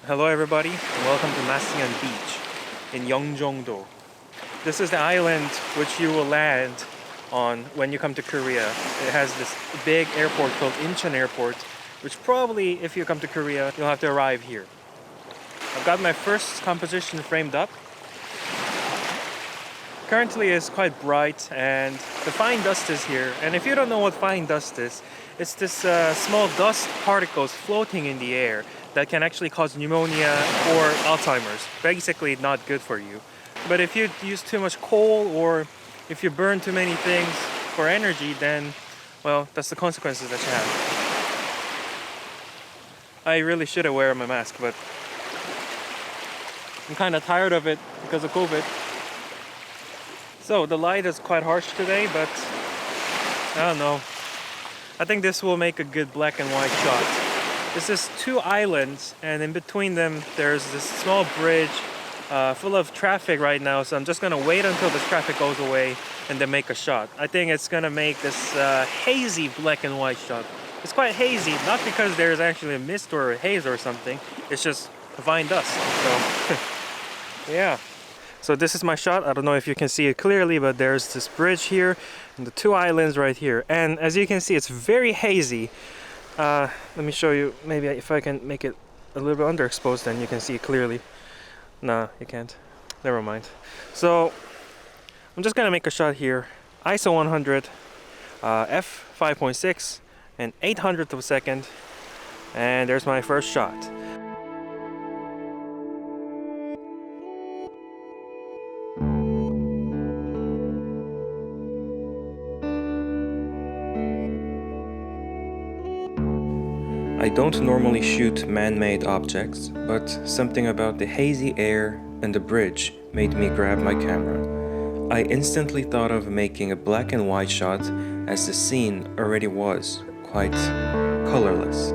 Hello everybody, and welcome to Masingan Beach in Yeongjong-do. This is the island which you will land on when you come to Korea. It has this big airport called Incheon Airport, which probably if you come to Korea, you'll have to arrive here. I've got my first composition framed up. Currently it's quite bright and the fine dust is here. And if you don't know what fine dust is, it's this small dust particles floating in the air that can actually cause pneumonia or Alzheimer's. Basically not good for you. But if you use too much coal or if you burn too many things for energy, then, well, that's the consequences that you have. I really should wear my mask, but I'm kind of tired of it because of COVID. So the light is quite harsh today, but I don't know. I think this will make a good black and white shot. This is two islands, and in between them there's this small bridge full of traffic right now, so I'm just gonna wait until this traffic goes away and then make a shot. I think it's gonna make this hazy black and white shot. It's quite hazy, not because there's actually a mist or a haze or something, it's just fine dust. So yeah. So this is my shot. I don't know if you can see it clearly, but there's this bridge here and the two islands right here. And as you can see, it's very hazy. Let me show you, maybe if I can make it a little bit underexposed, then you can see it clearly. Nah, you can't. Never mind. So I'm just gonna make a shot here. ISO 100, f 5.6, and 800th of a second. And there's my first shot. I don't normally shoot man-made objects, but something about the hazy air and the bridge made me grab my camera. I instantly thought of making a black and white shot as the scene already was, quite colorless.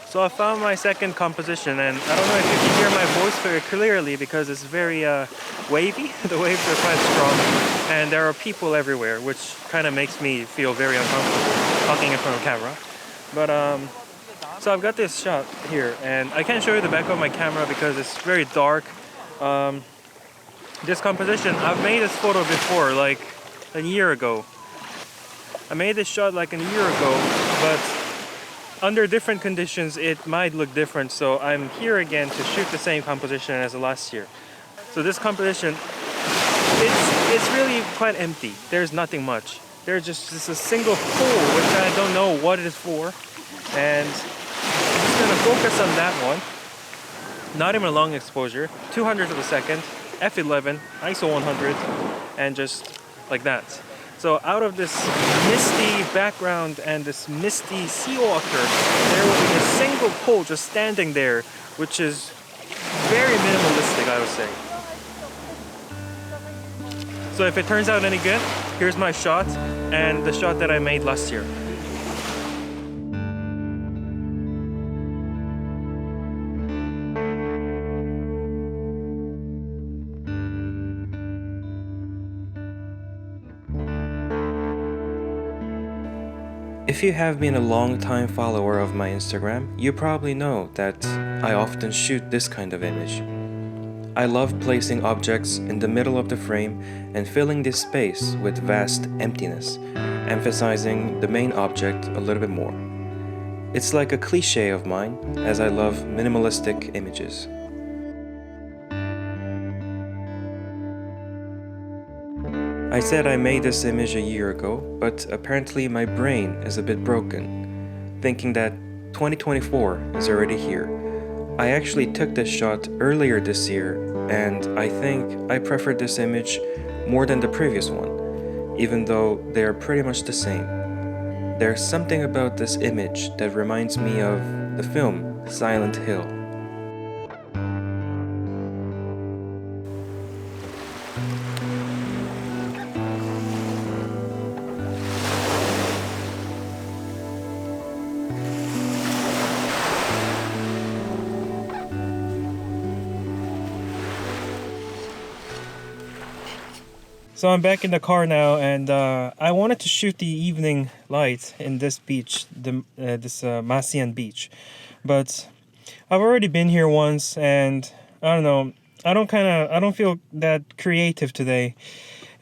So I found my second composition, and I don't know if you can hear my voice very clearly because it's very wavy. The waves are quite strong, and there are people everywhere, which kind of makes me feel very uncomfortable talking in front of camera. But so I've got this shot here, and I can't show you the back of my camera because it's very dark. This composition, I've made this photo before, like a year ago. I made this shot like a year ago, but under different conditions it might look different, so I'm here again to shoot the same composition as last year. So this composition, it's really quite empty. There's nothing much. There's just a single pool which I don't know what it is for, and I'm just gonna focus on that one. Not even a long exposure, 200th of a second, f11, ISO 100, and just like that. So out of this misty background and this misty seawater, there will be a single pole just standing there, which is very minimalistic, I would say. So if it turns out any good, here's my shot and the shot that I made last year. If you have been a long-time follower of my Instagram, you probably know that I often shoot this kind of image. I love placing objects in the middle of the frame and filling this space with vast emptiness, emphasizing the main object a little bit more. It's like a cliche of mine, as I love minimalistic images. I said I made this image a year ago, but apparently my brain is a bit broken, thinking that 2024 is already here. I actually took this shot earlier this year, and I think I preferred this image more than the previous one, even though they are pretty much the same. There's something about this image that reminds me of the film Silent Hill. So I'm back in the car now, and I wanted to shoot the evening light in this beach, this Masian beach, but I've already been here once, and I don't know. I don't feel that creative today.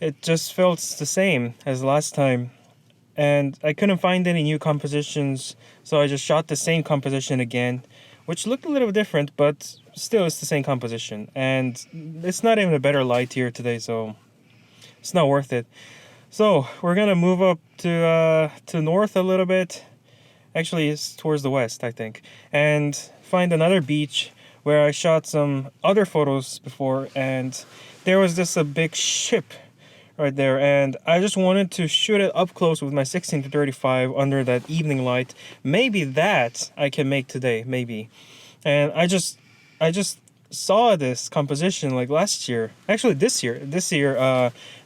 It just felt the same as last time, and I couldn't find any new compositions, so I just shot the same composition again, which looked a little different, but still it's the same composition, and it's not even a better light here today, so it's not worth it. So we're gonna move up to north a little bit. Actually, it's towards the west, I think, and find another beach where I shot some other photos before, and there was a big ship right there, and I just wanted to shoot it up close with my 16 to 35 under that evening light. Maybe that I can make today, maybe. And I just saw this composition like last year, actually this year,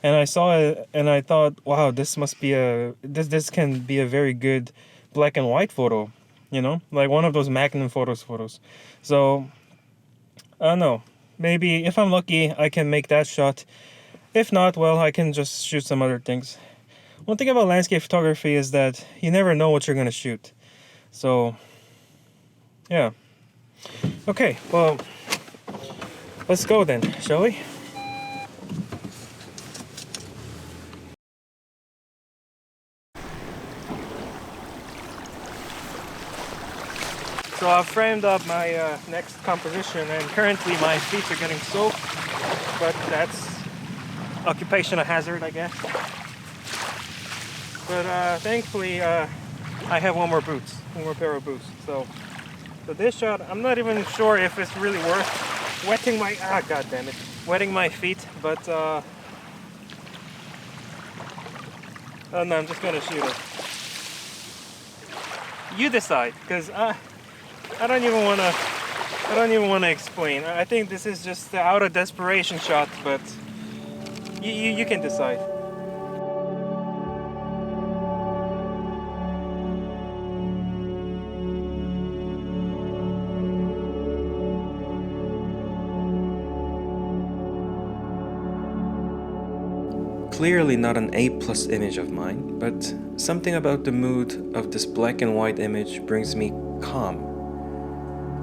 and I saw it and I thought, wow, this can be a very good black and white photo, like one of those Magnum photos. So I don't know, maybe if I'm lucky I can make that shot. If not, well, I can just shoot some other things. One thing about landscape photography is that you never know what you're gonna shoot. So yeah. Okay, well, let's go then, shall we? So I've framed up my next composition, and currently my feet are getting soaked, but that's occupational hazard, I guess. But thankfully I have one more pair of boots. So this shot, I'm not even sure if it's really worth wetting my feet, but no, I'm just gonna shoot it. You decide, because I don't even wanna explain. I think this is just out of desperation shot, but you can decide. Clearly not an A+ image of mine, but something about the mood of this black and white image brings me calm.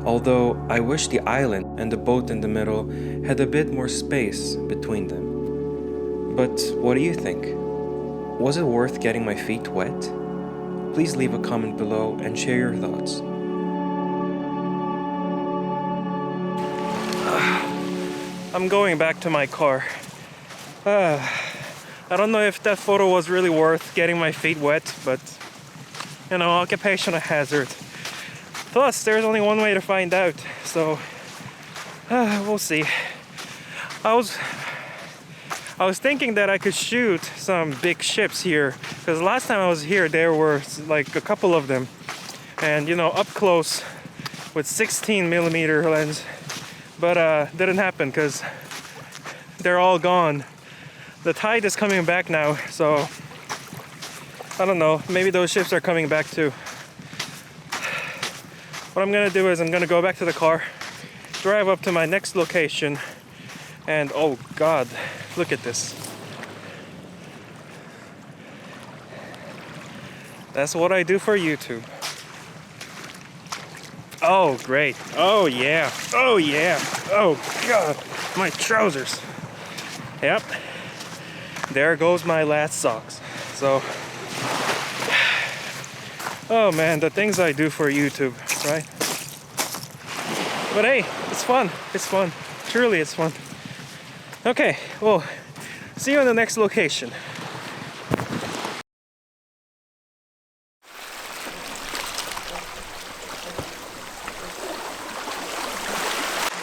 Although I wish the island and the boat in the middle had a bit more space between them. But what do you think? Was it worth getting my feet wet? Please leave a comment below and share your thoughts. I'm going back to my car. I don't know if that photo was really worth getting my feet wet, but occupational hazard. Plus, there's only one way to find out, so we'll see. I was thinking that I could shoot some big ships here, because last time I was here there were like a couple of them, and up close with 16mm lens, but didn't happen because they're all gone. The tide is coming back now, so I don't know, maybe those ships are coming back too. What I'm gonna do is I'm gonna go back to the car, drive up to my next location, and oh god, look at this. That's what I do for YouTube. Oh great, oh yeah, oh yeah, oh god, my trousers. Yep, there goes my last socks. So, oh man, the things I do for YouTube, right? But hey, it's fun. Truly it's fun. Okay, well, see you in the next location.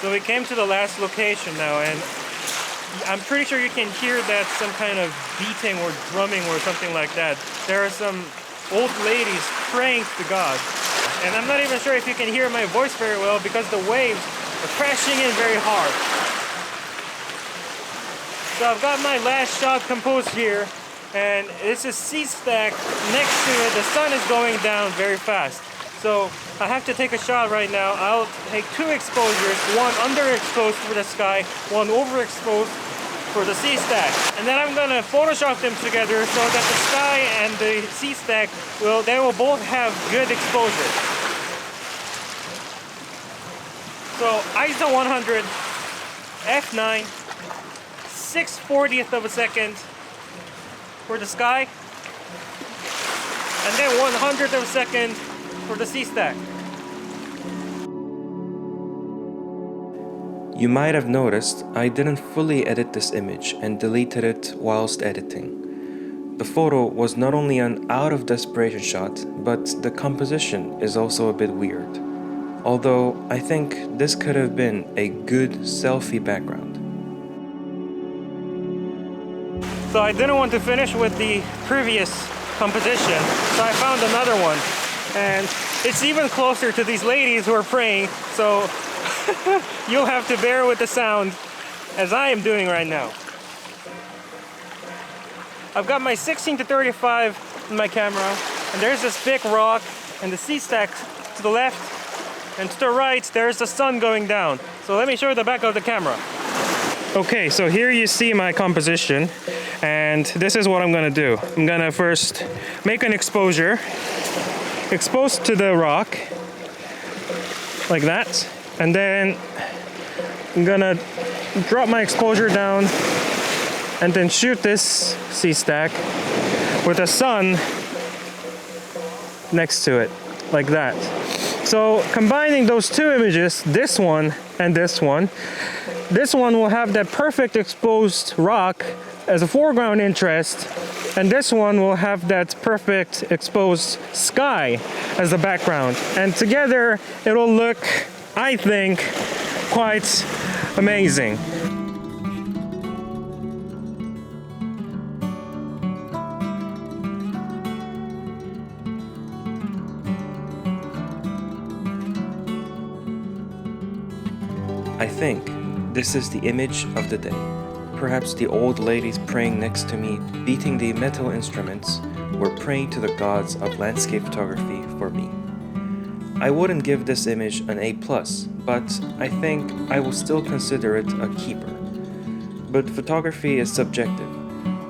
So we came to the last location now, and I'm pretty sure you can hear that some kind of beating or drumming or something like that. There are some old ladies praying to God. And I'm not even sure if you can hear my voice very well because the waves are crashing in very hard. So I've got my last shot composed here, and it's a sea stack next to it. The sun is going down very fast. So I have to take a shot right now. I'll take two exposures, one underexposed for the sky, one overexposed for the sea stack. And then I'm gonna Photoshop them together so that the sky and the sea stack will both have good exposure. So ISO 100, f9, 6/40th of a second for the sky, and then 100th of a second for the sea stack. You might have noticed I didn't fully edit this image and deleted it whilst editing. The photo was not only an out of desperation shot, but the composition is also a bit weird. Although I think this could have been a good selfie background. So I didn't want to finish with the previous composition, so I found another one. And it's even closer to these ladies who are praying, so you'll have to bear with the sound as I am doing right now. I've got my 16-35 in my camera, and there's this big rock and the sea stack to the left, and to the right there's the sun going down. So let me show you the back of the camera. Okay, so here you see my composition, and this is what I'm gonna do. I'm gonna first make an exposure, expose to the rock, like that, and then I'm gonna drop my exposure down and then shoot this sea stack with the sun next to it, like that. So combining those two images, this one and this one will have that perfect exposed rock as a foreground interest, and this one will have that perfect exposed sky as the background. And together it'll look, I think, quite amazing. I think this is the image of the day. Perhaps the old ladies praying next to me, beating the metal instruments, were praying to the gods of landscape photography for me. I wouldn't give this image an A+, but I think I will still consider it a keeper. But photography is subjective,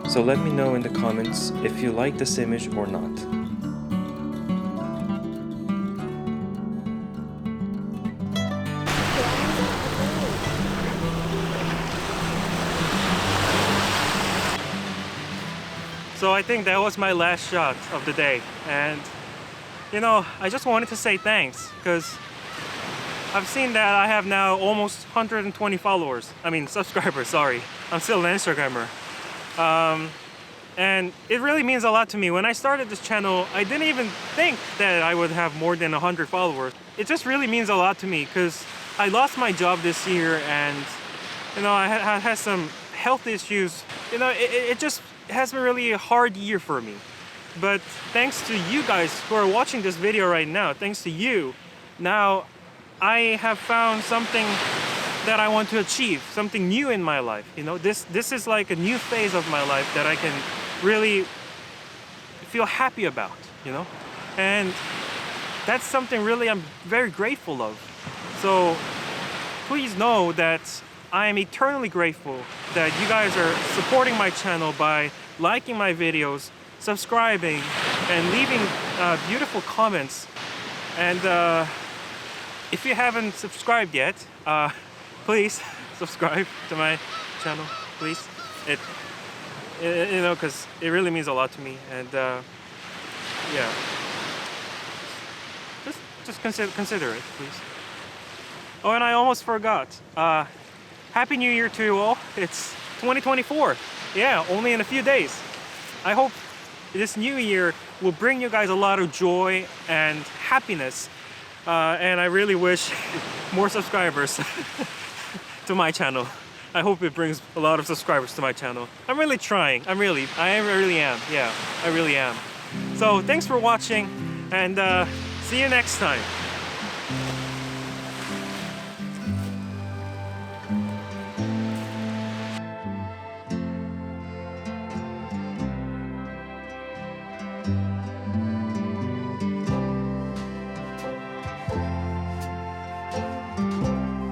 so let me know in the comments if you like this image or not. So I think that was my last shot of the day, and you know, I just wanted to say thanks, because I've seen that I have now almost 120 followers. I mean subscribers, sorry. I'm still an Instagrammer. And it really means a lot to me. When I started this channel, I didn't even think that I would have more than 100 followers. It just really means a lot to me, because I lost my job this year, and you know, I had some health issues. You know, it just has been really a hard year for me. But thanks to you guys who are watching this video right now, thanks to you, now I have found something that I want to achieve, something new in my life. You know, this is like a new phase of my life that I can really feel happy about, you know? And that's something really I'm very grateful of. So please know that I am eternally grateful that you guys are supporting my channel by liking my videos, subscribing, and leaving beautiful comments. And if you haven't subscribed yet, please subscribe to my channel, please. You know, because it really means a lot to me. And yeah, just consider it, please. Oh, and I almost forgot. Happy New Year to you all. It's 2024. Yeah, only in a few days. I hope this new year will bring you guys a lot of joy and happiness. And I really wish more subscribers to my channel. I hope it brings a lot of subscribers to my channel. I'm really trying. I really am. Yeah, I really am. So thanks for watching, and see you next time.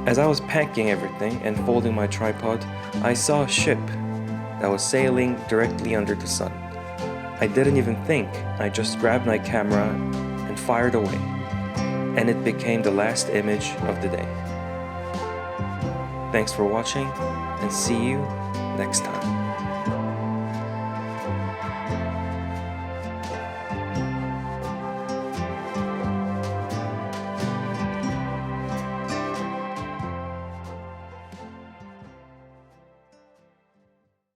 As I was packing everything and folding my tripod, I saw a ship that was sailing directly under the sun. I didn't even think, I just grabbed my camera and fired away, and it became the last image of the day. Thanks for watching, and see you next time.